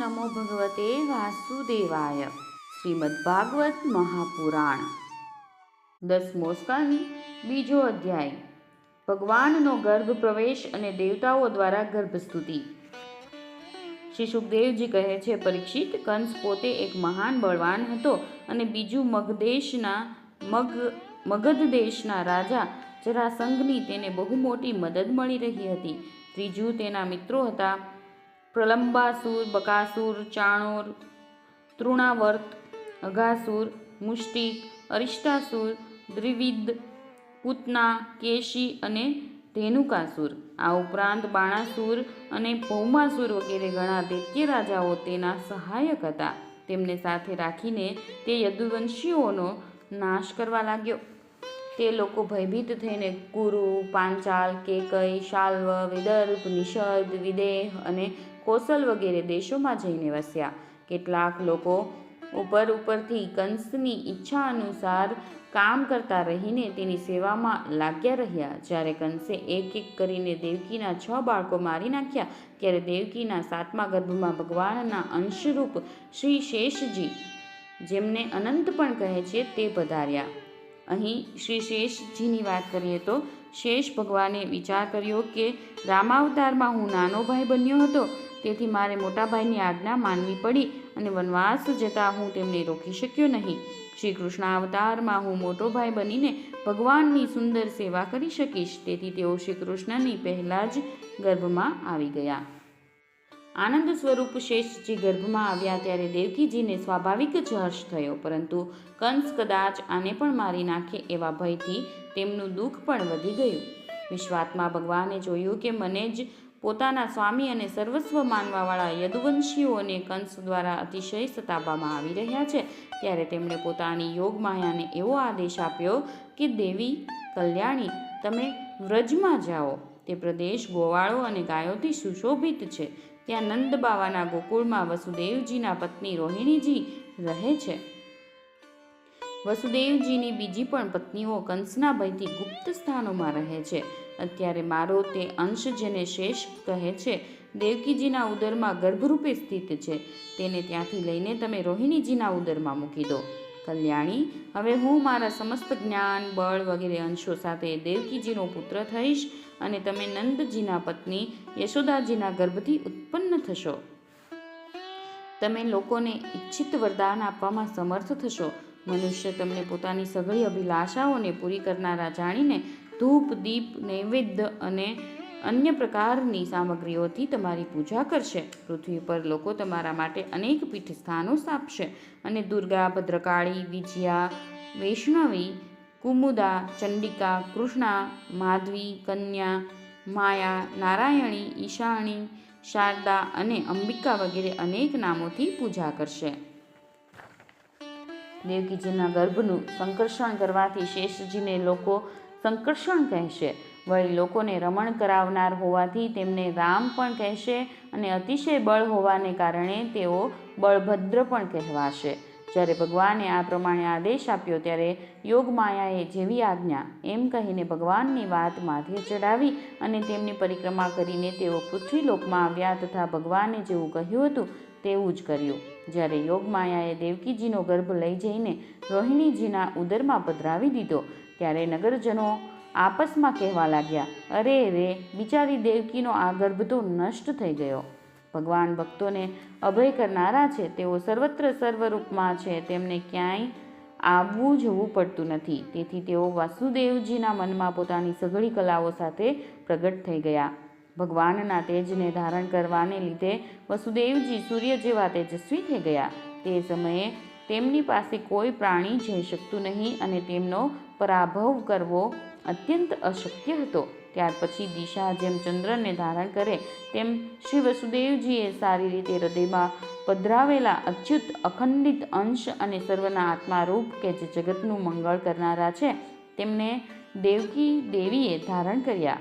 નમો ભગવતે વાસુદેવાય. શ્રીમદ્ભાગવત મહાપુરાણ 10મો સ્કંદ, બીજો અધ્યાય. ભગવાનનો ગર્ભ પ્રવેશ અને દેવતાઓ દ્વારા ગર્ભસ્તુતિ. શ્રી સુખદેવજી કહે છે, પરીક્ષિત, કંસ પોતે એક મહાન બળવાન હતો અને બીજું મગધ દેશના રાજા જરાસંઘની તેને બહુ મોટી મદદ મળી રહી હતી. ત્રીજું તેના મિત્રો હતા પ્રલંબાસુર, બકાસુર, ચાણોર, તૃણાવર્ત, અઘાસુર, મુષ્ટિક, અરિષ્ટાસુર, દ્વિવિદ, પૂતના, કેશી અને ધેનુકાસુર. આ ઉપરાંત બાણાસુર અને ભૌમાસુર વગેરે ઘણા દૈત્ય રાજાઓ તેના સહાયક હતા. તેમને સાથે રાખીને તે યદુવંશીઓનો નાશ કરવા લાગ્યો. તે લોકો ભયભીત થઈને કુરુ, પાંચાલ, કેકય, શાલ્વ, વિદર્ભ, નિષદ, વિદેહ અને કોસલ વગેરે દેશોમાં જઈને વસ્યા. કેટલાક લોકો ઉપરથી કંસની ઈચ્છા અનુસાર કામ કરતા રહીને તેની સેવામાં લાગ્યા રહ્યા. જ્યારે કંસે એક એક કરીને દેવકીના 6 બાળકો મારી નાખ્યા, ત્યારે દેવકીના 7મા ગર્ભમાં ભગવાનના અંશરૂપ શ્રી શેષજી, જેમને અનંત પણ કહે છે, તે પધાર્યા. અહીં શ્રી શેષજીની વાત કરીએ તો શેષ ભગવાને વિચાર કર્યો કે રામાવતારમાં હું નાનો ભાઈ બન્યો હતો, તેથી મારે મોટા ભાઈની આજ્ઞા માનવી પડી અને વનવાસ જતાં હું તેમને રોકી શક્યો નહીં. શ્રી કૃષ્ણાવતારમાં હું મોટો ભાઈ બનીને ભગવાનની સુંદર સેવા કરી શકીશ. તેથી તેઓ શ્રી કૃષ્ણની પહેલાં જ ગર્ભમાં આવી ગયા. આનંદ સ્વરૂપ શેષજી ગર્ભમાં આવ્યા ત્યારે દેવકીજીને સ્વાભાવિક જ હર્ષ થયો, પરંતુ કંસ કદાચ આને પણ મારી નાખે એવા ભયથી તેમનું દુઃખ પણ વધી ગયું. વિશ્વાત્મા ભગવાને જોયું કે મને જ પોતાના સ્વામી અને સર્વસ્વ માનવાવાળા યદુવંશીઓને કંસ દ્વારા અતિશય સતાવવામાં આવી રહ્યા છે, ત્યારે તેમણે પોતાની યોગમાયાને એવો આદેશ આપ્યો કે દેવી કલ્યાણી, તમે વ્રજમાં જાઓ. તે પ્રદેશ ગોવાળો અને ગાયોથી સુશોભિત છે. ત્યાં નંદ બાવાના ગોકુળમાં વસુદેવજીના પત્ની રોહિણીજી રહે છે. વસુદેવજીની બીજી પણ પત્નીઓ કંસના ભયથી ગુપ્ત સ્થાનોમાં રહે છે. અત્યારે મારો તે અંશ, જેને શેષ કહે છે, દેવકીજીના ઉદરમાં ગર્ભરૂપે સ્થિત છે. તેને ત્યાંથી લઈને તમે રોહિણીજીના ઉદરમાં મૂકી દો. કલ્યાણી, હવે હું મારા સમસ્ત જ્ઞાન, બળ વગેરે અંશો સાથે દેવકીજીનો પુત્ર થઈશ અને તમે નંદજીના પત્ની યશોદાજીના ગર્ભથી ઉત્પન્ન થશો. તમે લોકોને ઈચ્છિત વરદાન આપવામાં સમર્થ થશો. મનુષ્ય તમને પોતાની સઘળી અભિલાષાઓને પૂરી કરનારા જાણીને ધૂપ, દીપ, નૈવેદ્ય અને અન્ય પ્રકારની સામગ્રીઓથી તમારી પૂજા કરશે. પૃથ્વી પર લોકો તમારા માટે અનેક પીઠસ્થાનો સ્થાપશે અને દુર્ગા, ભદ્રકાળી, વિજયા, વૈષ્ણવી, કુમુદા, ચંડિકા, કૃષ્ણા, માધવી, કન્યા, માયા, નારાયણી, ઈશાણી, શારદા અને અંબિકા વગેરે અનેક નામોથી પૂજા કરશે. દેવકીજીના ગર્ભનું સંકર્ષણ કરવાથી શેષજીને લોકો સંકર્ષણ કહેશે. વળી લોકોને રમણ કરાવનાર હોવાથી તેમને રામ પણ કહેશે અને અતિશય બળ હોવાને કારણે તેઓ બળભદ્ર પણ કહેવાશે. જ્યારે ભગવાને આ પ્રમાણે આદેશ આપ્યો ત્યારે યોગમાયાએ જેવી આજ્ઞા એમ કહીને ભગવાનની વાત માથે ચડાવી અને તેમની પરિક્રમા કરીને તેઓ પૃથ્વીલોકમાં આવ્યા તથા ભગવાને જેવું કહ્યું હતું તેવું જ કર્યું. જ્યારે યોગમાયાએ દેવકીજીનો ગર્ભ લઈ જઈને રોહિણીજીના ઉદરમાં પધરાવી દીધો, ત્યારે નગરજનો આપસમાં કહેવા લાગ્યા, અરે રે, બિચારી દેવકીનો આ ગર્ભ તો નષ્ટ થઈ ગયો. ભગવાન ભક્તોને અભય કરનારા છે, તેઓ સર્વત્ર સર્વરૂપમાં છે, તેમને ક્યાંય આવવું જવું પડતું નથી. તેથી તેઓ વાસુદેવજીના મનમાં પોતાની સઘળી કલાઓ સાથે પ્રગટ થઈ ગયા. ભગવાનના તેજને ધારણ કરવાને લીધે વસુદેવજી સૂર્ય જેવા તેજસ્વી થઈ ગયા. તે સમયે તેમની પાસે કોઈ પ્રાણી જઈ શકતું નહીં અને તેમનો પરાભવ કરવો અત્યંત અશક્ય હતો. ત્યાર પછી દિશા જેમ ચંદ્રને ધારણ કરે તેમ શ્રી વસુદેવજીએ સારી રીતે હૃદયમાં પધરાવેલા અચ્યુત અખંડિત અંશ અને સર્વના આત્મારૂપ કે જે જગતનું મંગળ કરનારા છે, તેમને દેવકી દેવીએ ધારણ કર્યા.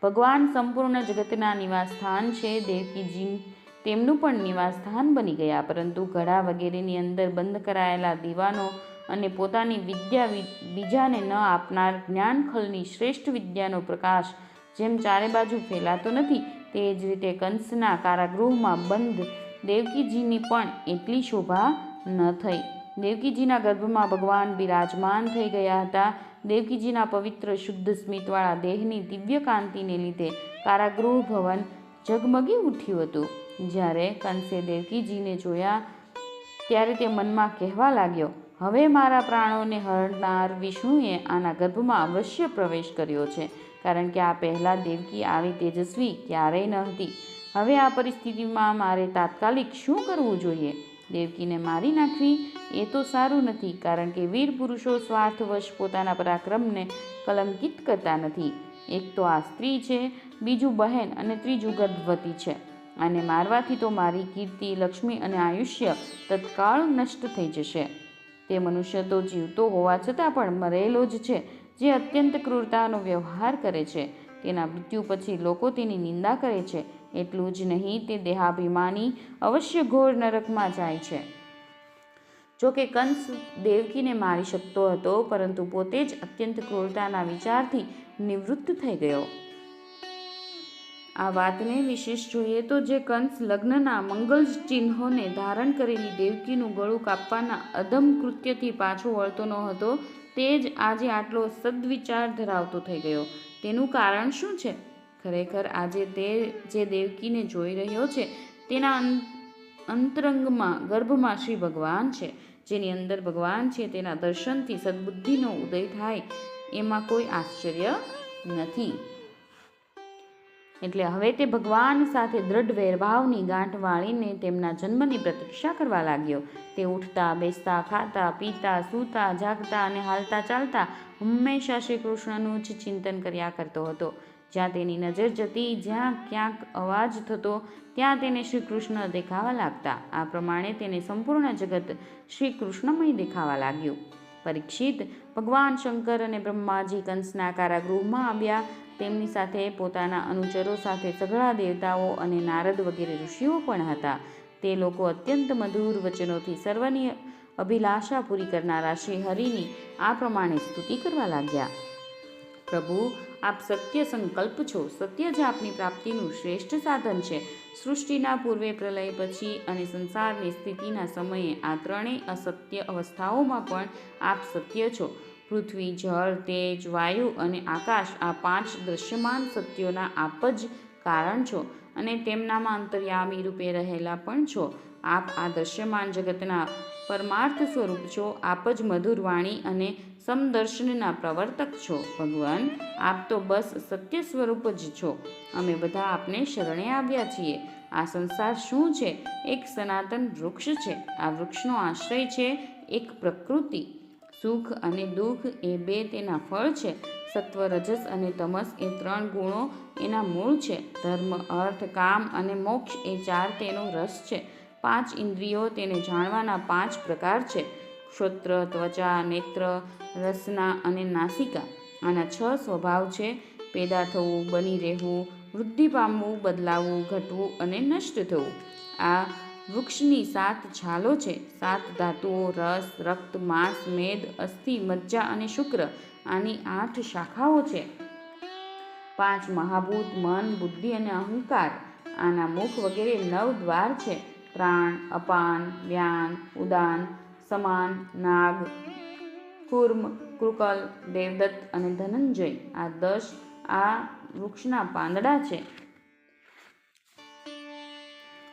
ભગવાન સંપૂર્ણ જગતના નિવાસસ્થાન છે. દેવકીજી તેમનું પણ નિવાસસ્થાન બની ગયા, પરંતુ ઘડા વગેરેની અંદર બંધ કરાયેલા દીવાનો અને પોતાની વિદ્યા બીજાને ન આપનાર જ્ઞાનખલની શ્રેષ્ઠ વિદ્યાનો પ્રકાશ જેમ ચારે બાજુ ફેલાતો નથી, તે જ રીતે કંસના કારાગૃહમાં બંધ દેવકીજીની પણ એટલી શોભા ન થઈ. દેવકીજીના ગર્ભમાં ભગવાન બિરાજમાન થઈ ગયા હતા. દેવકીજીના પવિત્ર શુદ્ધ સ્મિતવાળા દેહની દિવ્ય કાંતિને લીધે કારાગૃહ ભવન ઝગમગી ઉઠ્યું હતું. જ્યારે કંસે દેવકીજીને જોયા ત્યારે તે મનમાં કહેવા લાગ્યો, હવે મારા પ્રાણોને હરનાર વિષ્ણુએ આના ગર્ભમાં અવશ્ય પ્રવેશ કર્યો છે, કારણ કે આ પહેલાં દેવકી આવી તેજસ્વી ક્યારેય ન હતી. હવે આ પરિસ્થિતિમાં મારે તાત્કાલિક શું કરવું જોઈએ? દેવકીને મારી નાખવી એ તો સારું નથી, કારણ કે વીર પુરુષો સ્વાર્થવશ પોતાના પરાક્રમને કલંકિત કરતા નથી. એક તો આ સ્ત્રી છે, બીજું બહેન અને ત્રીજું ગર્ભવતી છે. આને મારવાથી તો મારી કીર્તિ, લક્ષ્મી અને આયુષ્ય તત્કાળ નષ્ટ થઈ જશે. તે મનુષ્ય તો જીવતો હોવા છતાં પણ મરેલો જ છે, જે અત્યંત ક્રૂરતાનો વ્યવહાર કરે છે. તેના મૃત્યુ પછી લોકો તેની નિંદા કરે છે. એટલું જ નહીં, તે દેહાભિમાની અવશ્ય ઘોર નરકમાં જાય છે. જોકે કંસ દેવકીને મારી શકતો હતો, પરંતુ પોતે જ અત્યંત ક્રૂરતાના વિચારથી નિવૃત્ત થઈ ગયો. આ વાતને વિશેષ જોઈએ તો જે કંસ લગ્નના મંગલ ચિહ્નોને ધારણ કરેલી દેવકીનું ગળું કાપવાના અધમ કૃત્યથી પાછો વળતો ન હતો, તે જ આજે આટલો સદ્વિચાર ધરાવતો થઈ ગયો. તેનું કારણ શું છે? ખરેખર આજે તે જે દેવકીને જોઈ રહ્યો છે તેના અંતરંગમાં ગર્ભમાં શ્રી ભગવાન છે. જેની અંદર ભગવાન છે તેના દર્શનથી સદ્બુદ્ધિનો ઉદય થાય એમાં કોઈ આશ્ચર્ય નથી. એટલે હવે તે ભગવાન સાથે દ્રઢ વૈરભાવની ગાંઠ વાળીને તેમના જન્મની પ્રતીક્ષા કરવા લાગ્યો. તે ઉઠતા, બેસતા, ખાતા, પીતા, સૂતા, જાગતા અને હાલતા ચાલતા હંમેશા શ્રી કૃષ્ણનું જ ચિંતન કર્યા કરતો હતો. જ્યાં તેની નજર જતી, જ્યાં ક્યાંક અવાજ થતો, ત્યાં તેને શ્રી કૃષ્ણ દેખાવા લાગતા. આ પ્રમાણે તેને સંપૂર્ણ જગત શ્રી કૃષ્ણમય દેખાવા લાગ્યું. પરીક્ષિત, ભગવાન શંકર અને બ્રહ્માજી કંસના કારાગૃહમાં આવ્યા. તેમની સાથે પોતાના અનુચરો સાથે સઘળા દેવતાઓ અને નારદ વગેરે ઋષિઓ પણ હતા. તે લોકો અત્યંત મધુર વચનોથી સર્વની અભિલાષા પૂરી કરનારા શ્રી હરિની આ પ્રમાણે સ્તુતિ કરવા લાગ્યા. પ્રભુ, આપ સત્ય સંકલ્પ છો. સત્ય જ આપની પ્રાપ્તિનું શ્રેષ્ઠ સાધન છે. સૃષ્ટિના પૂર્વે, પ્રલય પછી અને સંસારની સ્થિતિના સમયે આ ત્રણેય અસત્ય અવસ્થાઓમાં પણ આપ સત્ય છો. પૃથ્વી, જળ, તેજ, વાયુ અને આકાશ આ પાંચ દૃશ્યમાન સત્યોના આપ જ કારણ છો અને તેમનામાં અંતર્યામી રૂપે રહેલા પણ છો. આપ આ દૃશ્યમાન જગતના પરમાર્થ સ્વરૂપ છો. આપ જ મધુર વાણી અને સમદર્શનના પ્રવર્તક છો. ભગવાન, આપ તો બસ સત્ય સ્વરૂપ જ છો. અમે બધા આપને શરણે આવ્યા છીએ. આ સંસાર શું છે? એક સનાતન વૃક્ષ છે. આ વૃક્ષનો આશ્રય છે એક પ્રકૃતિ. સુખ અને દુઃખ એ બે તેના ફળ છે. સત્વ, રજસ અને તમસ એ ત્રણ ગુણો એના મૂળ છે. ધર્મ, અર્થ, કામ અને મોક્ષ એ ચાર તેનો રસ છે. પાંચ ઇન્દ્રિયો તેને જાણવાના પાંચ પ્રકાર છે: શ્રોત્ર, ત્વચા, નેત્ર, રસના અને નાસિકા. આના 6 સ્વભાવ છે: પેદા થવું, બની રહેવું, વૃદ્ધિ પામવું, બદલાવું, ઘટવું અને નષ્ટ થવું. આ વૃક્ષની 7 છાલો છે. 7 ધાતુઓ: રસ, રક્ત, માંસ, મેદ, અસ્થિ, મજ્જા અને શુક્ર. આની 8 શાખાઓ છે. 5 મહાભૂત: મન, બુદ્ધિ અને અહંકાર. આના મુખ વગેરે 9 દ્વાર છે: પ્રાણ, અપાન, વ્યાન, ઉદાન, સમાન, નાગ, કૂર્મ, કૃકલ, દેવદત્ત અને ધનંજય. આ 10 આ વૃક્ષના પાંદડા છે.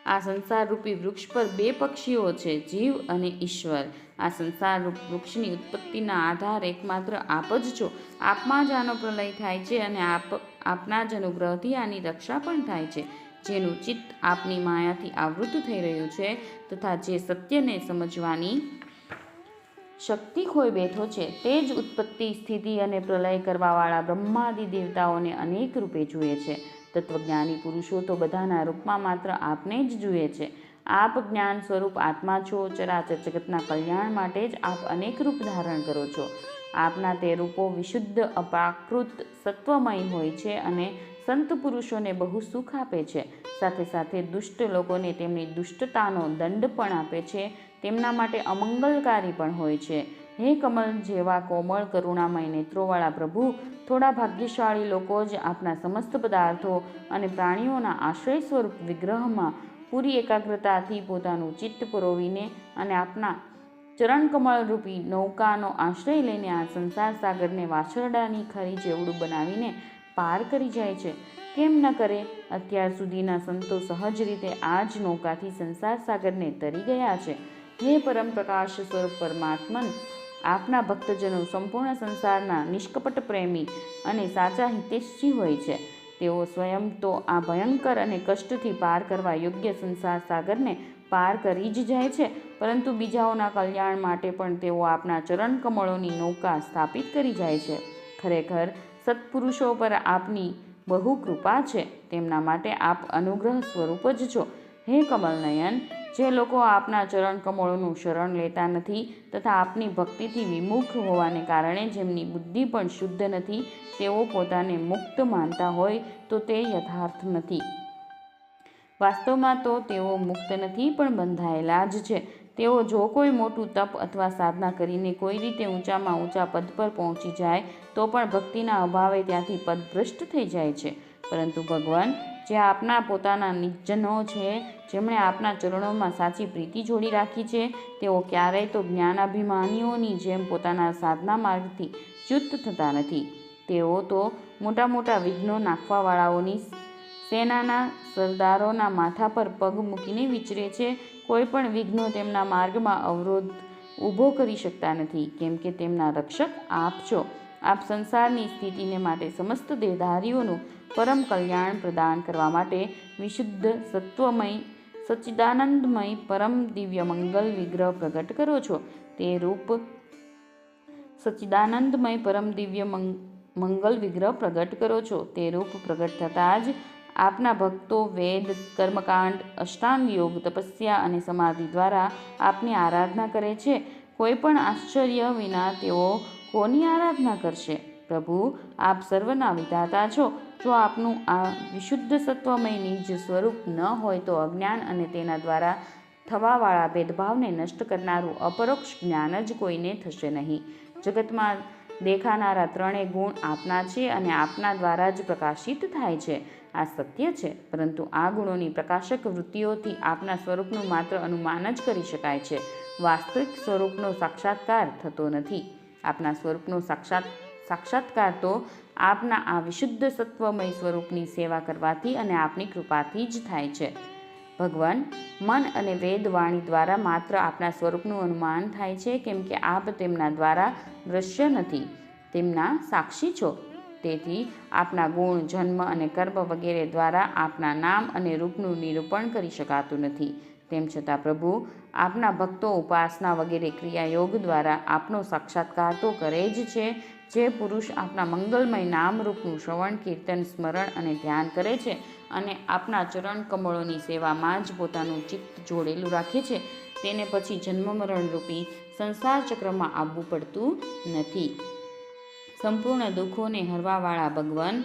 આ સંસાર રૂપી વૃક્ષ પર 2 પક્ષીઓ છે: જીવ અને ઈશ્વર. આ સંસાર રૂપ વૃક્ષની ઉત્પત્તિના આધાર એકમાત્ર આપ જ છો. આપમાં જ આનો પ્રલય થાય છે અને આપના જ અનુગ્રહથી આની રક્ષા પણ થાય છે. જેનું ચિત્ત આપની માયાથી આવૃત થઈ રહ્યું છે તથા જે સત્યને સમજવાની શક્તિ ખોઈ બેઠો છે, તે જ ઉત્પત્તિ, સ્થિતિ અને પ્રલય કરવાવાળા બ્રહ્માદિ દેવતાઓને અનેક રૂપે જુએ છે. તત્વજ્ઞાની પુરુષો તો બધાના રૂપમાં માત્ર આપને જ જુએ છે. આપ જ્ઞાન સ્વરૂપ આત્મા છો. ચરાચર જગતના કલ્યાણ માટે જ આપ અનેક રૂપ ધારણ કરો છો. આપના તે રૂપો વિશુદ્ધ, અપાકૃત, સત્વમય હોય છે અને સંત પુરુષોને બહુ સુખ આપે છે. સાથે સાથે દુષ્ટ લોકોને તેમની દુષ્ટતાનો દંડ પણ આપે છે. તેમના માટે અમંગલકારી પણ હોય છે. હે કમલ જેવા કોમળ કરુણામય નેત્રોવાળા પ્રભુ, થોડા ભાગ્યશાળી લોકો જ આપના સમસ્ત પદાર્થો અને પ્રાણીઓના આશ્રય સ્વરૂપ વિગ્રહમાં પૂરી એકાગ્રતાથી પોતાનું ચિત્ત પરોવીને અને આપના ચરણકમળરૂપી નૌકાનો આશ્રય લઈને આ સંસાર સાગરને વાછરડાની ખરી જેવડું બનાવીને પાર કરી જાય છે. કેમ ન કરે? અત્યાર સુધીના સંતો સહજ રીતે આ જ નૌકાથી સંસાર સાગરને તરી ગયા છે. હે પરમ પ્રકાશ સ્વરૂપ પરમાત્મન, આપના ભક્તજનો સંપૂર્ણ સંસારના નિષ્કપટ પ્રેમી અને સાચા હિતેશી હોય છે. તેઓ સ્વયં તો આ ભયંકર અને કષ્ટથી પાર કરવા યોગ્ય સંસાર સાગરને પાર કરી જ જાય છે, પરંતુ બીજાઓના કલ્યાણ માટે પણ તેઓ આપના ચરણ કમળોની નૌકા સ્થાપિત કરી જાય છે. ખરેખર સત્પુરુષો પર આપની બહુ કૃપા છે. તેમના માટે આપ અનુગ્રહ સ્વરૂપ જ છો. હે કમલનયન, જે લોકો આપના ચરણ કમળોનું શરણ લેતા નથી તથા આપની ભક્તિથી વિમુખ હોવાને કારણે જેમની બુદ્ધિ પણ શુદ્ધ નથી, તેઓ પોતાને મુક્ત માનતા હોય તો તે યથાર્થ નથી. વાસ્તવમાં તો તેઓ મુક્ત નથી પણ બંધાયેલા જ છે. તેઓ જો કોઈ મોટું તપ અથવા સાધના કરીને કોઈ રીતે ઊંચામાં ઊંચા પદ પર પહોંચી જાય તો પણ ભક્તિના અભાવે ત્યાંથી પદભ્રષ્ટ થઈ જાય છે. પરંતુ ભગવાન, જે આપના પોતાના નિજજનો છે, જેમણે આપના ચરણોમાં સાચી પ્રીતિ જોડી રાખી છે, તેઓ ક્યારેય તો જ્ઞાનાભિમાનીઓની જેમ પોતાના સાધના માર્ગથી ચ્યુત થતા નથી. તેઓ તો મોટા મોટા વિઘ્નો નાખવાવાળાઓની સેનાના સરદારોના માથા પર પગ મૂકીને વિચરે છે. કોઈ પણ વિઘ્નો તેમના માર્ગમાં અવરોધ ઊભો કરી શકતા નથી, કેમ કે તેમના રક્ષક આપ છો. આપ સંસારની સ્થિતિને માટે સમસ્ત દેહધારીઓનું પરમ કલ્યાણ પ્રદાન કરવા માટે વિશુદ્ધ સત્વમય સચ્ચિદાનંદમય પરમ દિવ્ય મંગલ વિગ્રહ પ્રગટ કરો છો. તે રૂપ સચ્ચિદાનંદમય પરમ દિવ્ય મંગલ વિગ્રહ પ્રગટ કરો છો. તે રૂપ પ્રગટ થતાં જ આપના ભક્તો વેદ, કર્મકાંડ, અષ્ટાંગ યોગ, તપસ્યા અને સમાધિ દ્વારા આપની આરાધના કરે છે. કોઈ પણ આશ્ચર્ય વિના તેઓ કોની આરાધના કરશે? પ્રભુ, આપ સર્વના વિધાતા છો. જો આપનું આ વિશુદ્ધ સત્વમય નિજ સ્વરૂપ ન હોય તો અજ્ઞાન અને તેના દ્વારા થવાવાળા ભેદભાવને નષ્ટ કરનારું અપરોક્ષ જ્ઞાન જ કોઈને થશે નહીં. જગતમાં દેખાનારા ત્રણેય ગુણ આપના છે અને આપના દ્વારા જ પ્રકાશિત થાય છે. આ સત્ય છે, પરંતુ આ ગુણોની પ્રકાશક વૃત્તિઓથી આપના સ્વરૂપનું માત્ર અનુમાન જ કરી શકાય છે. વાસ્તવિક સ્વરૂપનો સાક્ષાત્કાર થતો નથી. આપના સ્વરૂપનો સાક્ષાત્કાર તો આપના આ વિશુદ્ધ સત્વમય સ્વરૂપની સેવા કરવાથી અને આપની કૃપાથી જ થાય છે. ભગવાન, મન અને વેદ વાણી દ્વારા માત્ર આપના સ્વરૂપનું અનુમાન થાય છે, કેમ કે આપ તેમના દ્વારા દ્રશ્ય નથી, તેમના સાક્ષી છો. તેથી આપના ગુણ, જન્મ અને કર્મ વગેરે દ્વારા આપના નામ અને રૂપનું નિરૂપણ કરી શકાતું નથી. તેમ છતાં પ્રભુ, આપના ભક્તો ઉપાસના વગેરે ક્રિયાયોગ દ્વારા આપનો સાક્ષાત્કાર તો કરે જ છે. જે પુરુષ આપના મંગલમય નામરૂપનું શ્રવણ, કીર્તન, સ્મરણ અને ધ્યાન કરે છે અને આપના ચરણ કમળોની સેવામાં જ પોતાનું ચિત્ત જોડેલું રાખે છે, તેને પછી જન્મ મરણ રૂપી સંસાર ચક્રમાં આવવું પડતું નથી. સંપૂર્ણ દુઃખોને હરવાવાળા ભગવાન,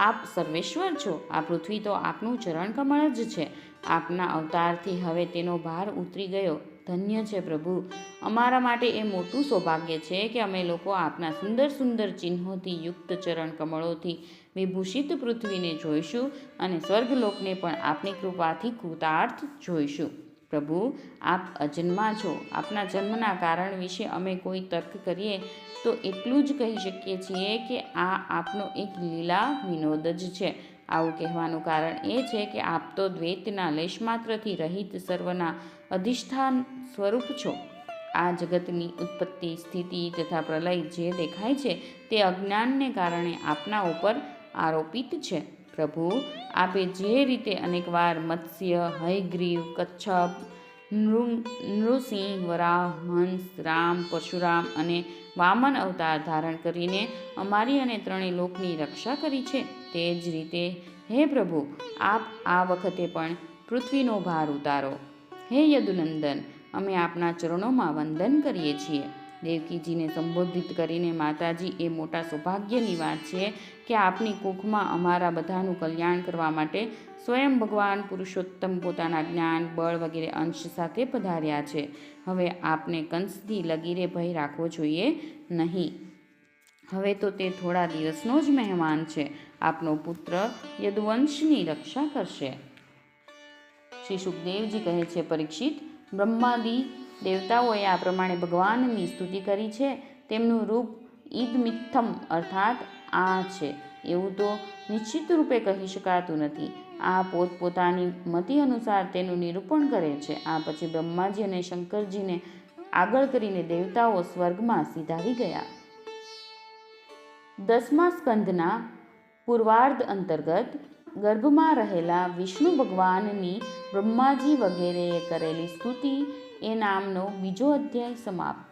આપ સર્વેશ્વર છો. આ પૃથ્વી તો આપનું ચરણ કમળ જ છે. આપના અવતારથી હવે તેનો ભાર ઉતરી ગયો. ધન્ય છે પ્રભુ. અમારા માટે એ મોટું સૌભાગ્ય છે કે અમે લોકો આપના સુંદર સુંદર ચિહ્નોથી યુક્ત ચરણ કમળોથી વિભૂષિત પૃથ્વીને જોઈશું અને સ્વર્ગલોકને પણ આપની કૃપાથી કૃતાર્થ જોઈશું. પ્રભુ, આપ અજન્મા છો. આપના જન્મના કારણ વિશે અમે કોઈ તર્ક કરીએ તો એટલું જ કહી શકીએ છીએ કે આ આપનો એક લીલા વિનોદ જ છે. આવું કહેવાનું કારણ એ છે કે આપ તો દ્વૈતના લેશમાત્રથી રહિત સર્વના અધિષ્ઠાન સ્વરૂપ છો. આ જગતની ઉત્પત્તિ, સ્થિતિ તથા પ્રલય જે દેખાય છે તે અજ્ઞાનને કારણે આપના ઉપર આરોપિત છે. પ્રભુ, આપે જે રીતે અનેકવાર મત્સ્ય, હયગ્રીવ, કચ્છપ, નૃસિંહ, વરાહ, હંસ, રામ, પરશુરામ અને વામન અવતાર ધારણ કરીને અમારી અને ત્રણેય લોકની રક્ષા કરી છે, તે જ રીતે હે પ્રભુ, આપ આ વખતે પણ પૃથ્વીનો ભાર ઉતારો. હે યદુનંદન, અમે આપના ચરણોમાં વંદન કરીએ છીએ. દેવકીજીને સંબોધિત કરીને માતાજી, એ મોટા સૌભાગ્યની વાત છે કે આપની કુખમાં અમારા બધાનું કલ્યાણ કરવા માટે સ્વયં ભગવાન પુરુષોત્તમ પોતાના જ્ઞાન, બળ વગેરે અંશ સાથે પધાર્યા છે. હવે આપને કંસથી લગીરે ભય રાખવો જોઈએ નહીં. હવે તો તે થોડા દિવસનો જ મહેમાન છે. આપનો પુત્ર યદુવંશની રક્ષા કરશે. શ્રી સુખદેવજી કહે છે, પરીક્ષિત, બ્રહ્માદિ દેવતાઓએ આ પ્રમાણે ભગવાનની સ્તુતિ કરી છે. તેમનું રૂપ ઈદમિત્થમ અર્થાત આ છે એવું તો નિશ્ચિત રૂપે કહી શકાતું નથી. આ પોતપોતાની મતિ અનુસાર તેનું નિરૂપણ કરે છે. આ પછી બ્રહ્માજી અને શંકરજીને આગળ કરીને દેવતાઓ સ્વર્ગમાં સિધાવી ગયા. 10મા સ્કંધના પૂર્વાર્ધ અંતર્ગત ગર્ભમાં રહેલા વિષ્ણુ ભગવાનની બ્રહ્માજી વગેરેએ કરેલી સ્તુતિ એ નામનો બીજો અધ્યાય સમાપ્ત.